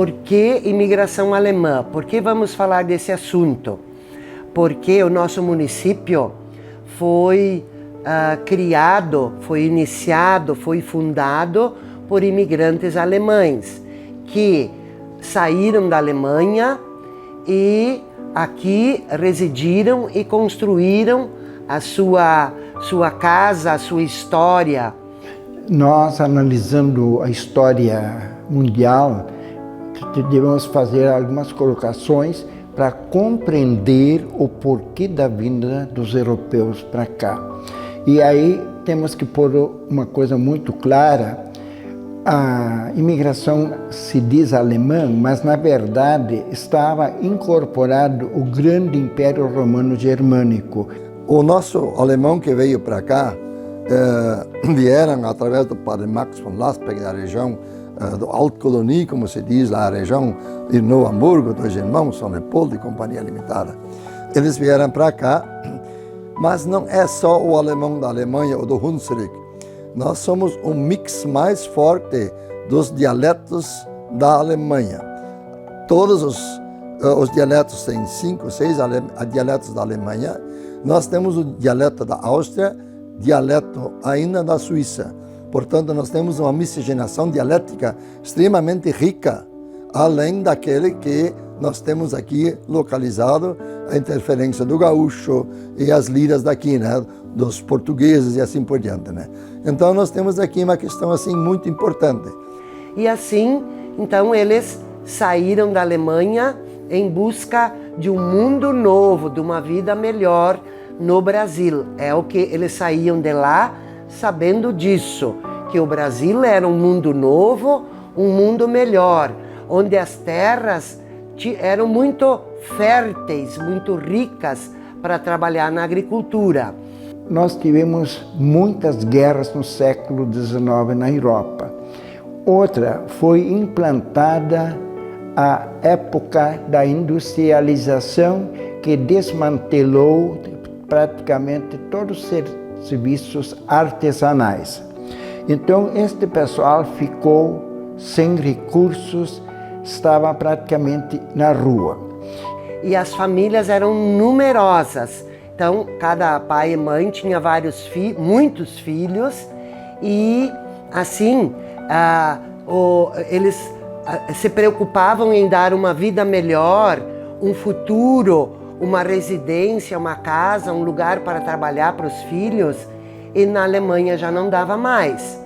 Por que imigração alemã? Por que vamos falar desse assunto? Porque o nosso município foi criado, foi iniciado, foi fundado por imigrantes alemães que saíram da Alemanha e aqui residiram e construíram a sua casa, a sua história. Nós, analisando a história mundial, devemos fazer algumas colocações para compreender o porquê da vinda dos europeus para cá. E aí temos que pôr uma coisa muito clara: a imigração se diz alemã, mas na verdade estava incorporado o grande Império Romano Germânico. O nosso alemão que veio para cá vieram através do padre Max von Laspeg, da região do Alto Colonie, como se diz lá, a região de Novo Hamburgo, dos irmãos São Leopoldo e Companhia Limitada. Eles vieram para cá, mas não é só o alemão da Alemanha ou do Hunsrück. Nós somos um mix mais forte dos dialetos da Alemanha. Todos os dialetos têm 5, 6 dialetos da Alemanha. Nós temos o dialeto da Áustria, dialeto ainda da Suíça. Portanto, nós temos uma miscigenação dialética extremamente rica, além daquele que nós temos aqui localizado, a interferência do gaúcho e as liras daqui, né, dos portugueses e assim por diante, né? Então, nós temos aqui uma questão assim muito importante. E assim, então, eles saíram da Alemanha em busca de um mundo novo, de uma vida melhor no Brasil. É o que eles saíam de lá sabendo disso, que o Brasil era um mundo novo, um mundo melhor, onde as terras eram muito férteis, muito ricas para trabalhar na agricultura. Nós tivemos muitas guerras no século XIX na Europa. Outra foi implantada a época da industrialização, que desmantelou praticamente todos os serviços artesanais. Então, este pessoal ficou sem recursos, estava praticamente na rua. E as famílias eram numerosas. Então, cada pai e mãe tinha muitos filhos e, assim, eles se preocupavam em dar uma vida melhor, um futuro, uma residência, uma casa, um lugar para trabalhar para os filhos, e na Alemanha já não dava mais.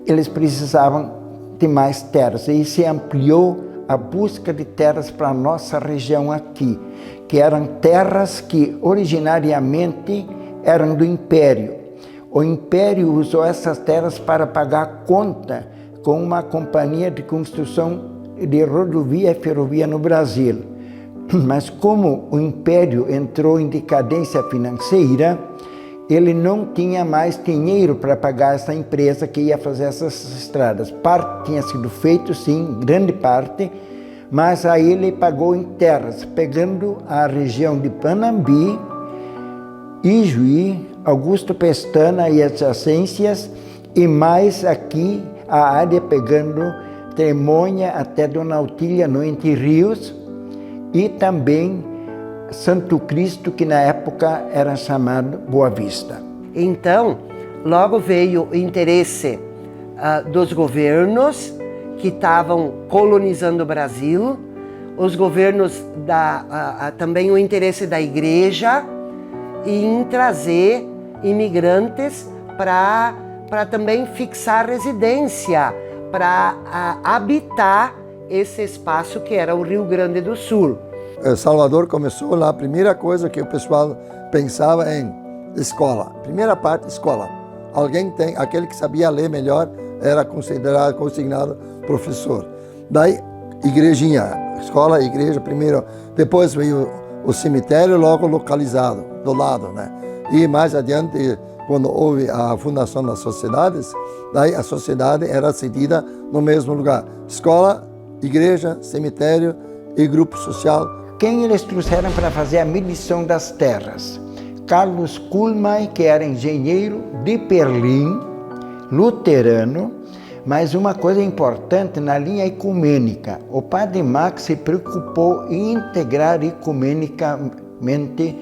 Eles precisavam de mais terras e se ampliou a busca de terras para a nossa região aqui, que eram terras que originariamente eram do Império. O Império usou essas terras para pagar conta com uma companhia de construção de rodovia e ferrovia no Brasil. Mas como o Império entrou em decadência financeira, ele não tinha mais dinheiro para pagar essa empresa que ia fazer essas estradas. Parte tinha sido feito, sim, grande parte, mas aí ele pagou em terras, pegando a região de Panambi, Ijuí, Augusto Pestana e adjacências, e mais aqui a área pegando Tremonha até Dona Autília, no Entre Rios, e também Santo Cristo, que na época era chamado Boa Vista. Então, logo veio o interesse dos governos que estavam colonizando o Brasil, os governos, também o interesse da igreja em trazer imigrantes para também fixar residência, para habitar esse espaço que era o Rio Grande do Sul. Salvador começou lá, a primeira coisa que o pessoal pensava em escola. Primeira parte, escola. Aquele que sabia ler melhor era consignado professor. Daí, igrejinha, escola, igreja primeiro. Depois veio o cemitério, logo localizado, do lado, né? E mais adiante, quando houve a fundação das sociedades, daí a sociedade era cedida no mesmo lugar. Escola, igreja, cemitério e grupo social. Quem eles trouxeram para fazer a medição das terras? Carlos Kuhlmann, que era engenheiro de Berlim, luterano, Mas uma coisa importante na linha ecumênica, o padre Max se preocupou em integrar ecumenicamente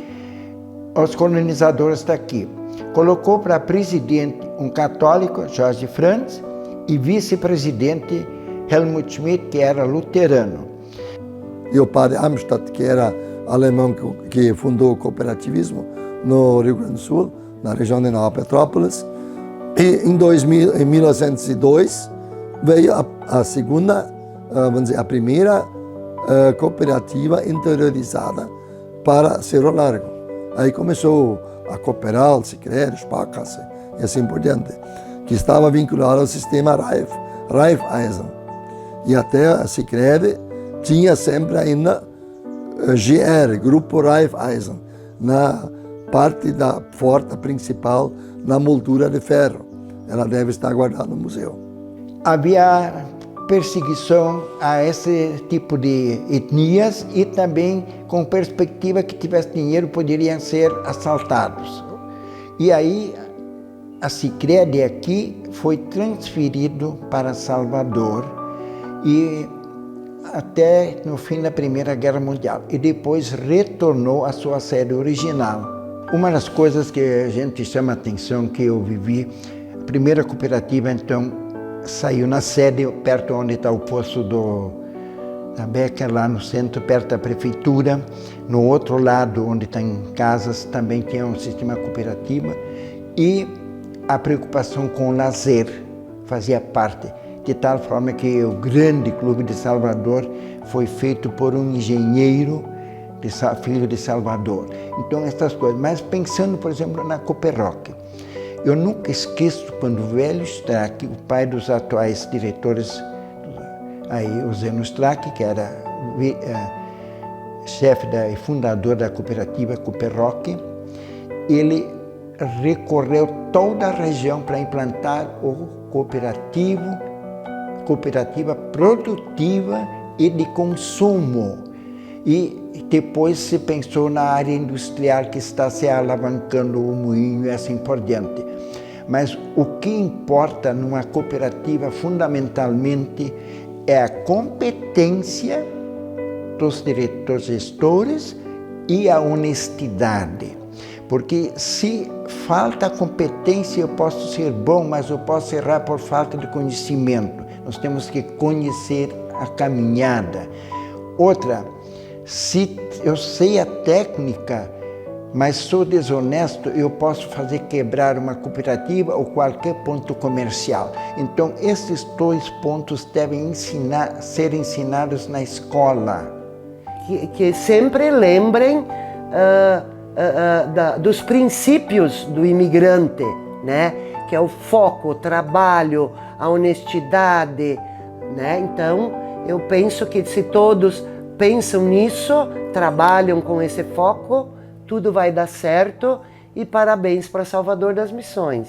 os colonizadores daqui. Colocou para presidente um católico, Jorge Franz, e vice-presidente Helmut Schmidt, que era luterano. E o padre Amstadt, que era alemão, que fundou o cooperativismo no Rio Grande do Sul, na região de Nova Petrópolis. E em 1902 veio a segunda, vamos dizer, a primeira cooperativa interiorizada para Cerro Largo. Aí começou a cooperar, o Sicredi, Sparkasse e assim por diante, que estava vinculado ao sistema Raiffeisen. E até a Sicredi tinha sempre ainda GR, Grupo Raiffeisen, na parte da porta principal, na moldura de ferro. Ela deve estar guardada no museu. Havia perseguição a esse tipo de etnias e também com perspectiva que tivesse dinheiro poderiam ser assaltados. E aí a Sicredi aqui foi transferido para Salvador e até no fim da Primeira Guerra Mundial, e depois retornou à sua sede original. Uma das coisas que a gente chama a atenção, que eu vivi, a primeira cooperativa então saiu na sede, perto onde está o posto da Becker, lá no centro, perto da prefeitura. No outro lado, onde tem casas, também tinha um sistema cooperativo, e a preocupação com o lazer fazia parte, de tal forma que o grande clube de Salvador foi feito por um engenheiro, filho de Salvador. Então, essas coisas. Mas pensando, por exemplo, na Cooperroc, eu nunca esqueço quando o velho Strack, o pai dos atuais diretores, aí o Zeno Strack, que era chefe e fundador da cooperativa Cooperroc, ele recorreu toda a região para implantar o cooperativa produtiva e de consumo. E depois se pensou na área industrial que está se alavancando o moinho e assim por diante. Mas o que importa numa cooperativa fundamentalmente é a competência dos diretores gestores e a honestidade. Porque se falta competência, eu posso ser bom, mas eu posso errar por falta de conhecimento. Nós temos que conhecer a caminhada. Outra, se eu sei a técnica, mas sou desonesto, eu posso fazer quebrar uma cooperativa ou qualquer ponto comercial. Então, esses dois pontos devem ser ensinados na escola. Que sempre lembrem dos princípios do imigrante, né? Que é o foco, o trabalho, a honestidade, né? Então, eu penso que se todos pensam nisso, trabalham com esse foco, tudo vai dar certo, e parabéns para Salvador das Missões.